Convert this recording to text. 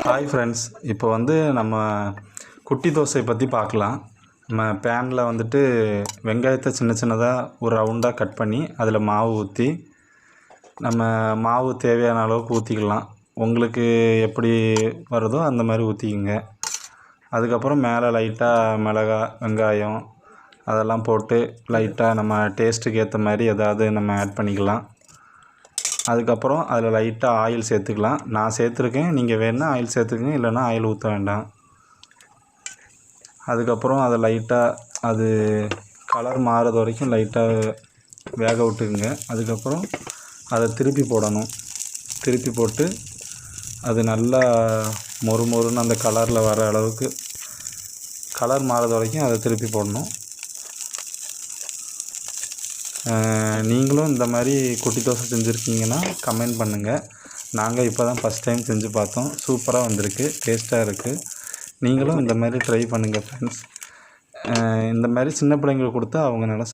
Hi friends. இப்போ வந்து நம்ம குட்டி தோசை பற்றி பார்க்கலாம். நம்ம பேனில் வந்துட்டு வெங்காயத்தை சின்ன சின்னதாக ஒரு ரவுண்டாக கட் பண்ணி அதில் மாவு ஊற்றி நம்ம மாவு தேவையான அளவுக்கு ஊற்றிக்கலாம். உங்களுக்கு எப்படி வருதோ அந்த மாதிரி ஊற்றிக்கிங்க. அதுக்கப்புறம் மேலே லைட்டாக மிளகாய், வெங்காயம் அதெல்லாம் போட்டு லைட்டாக நம்ம டேஸ்ட்டுக்கு ஏற்ற மாதிரி ஏதாவது நம்ம ஆட் பண்ணிக்கலாம். அதுக்கப்புறம் அதில் லைட்டாக ஆயில் சேர்த்துக்கலாம். நான் சேர்த்துருக்கேன், நீங்கள் வேணுன்னா ஆயில் சேர்த்துக்கங்க, இல்லைன்னா ஆயில் ஊற்ற வேண்டாம். அதுக்கப்புறம் அதை லைட்டாக அது கலர் மாறுறது வரைக்கும் லைட்டாக வேக விட்டுக்குங்க. அதுக்கப்புறம் அதை திருப்பி போடணும். திருப்பி போட்டு அது நல்லா மொறு மொறுன்னு அந்த கலரில் வர அளவுக்கு கலர் மாறுறது வரைக்கும் அதை திருப்பி போடணும். நீங்களும் இந்த மாதிரி குட்டி தோசை செஞ்சுருக்கீங்கன்னா கமெண்ட் பண்ணுங்கள். நாங்கள் இப்போ தான் ஃபஸ்ட் டைம் செஞ்சு பார்த்தோம். சூப்பராக வந்திருக்கு, டேஸ்ட்டாக இருக்குது. நீங்களும் இந்த மாதிரி ட்ரை பண்ணுங்கள் ஃப்ரெண்ட்ஸ். இந்த மாதிரி சின்ன பிள்ளைங்களுக்கு கொடுத்தா அவங்க நல்லா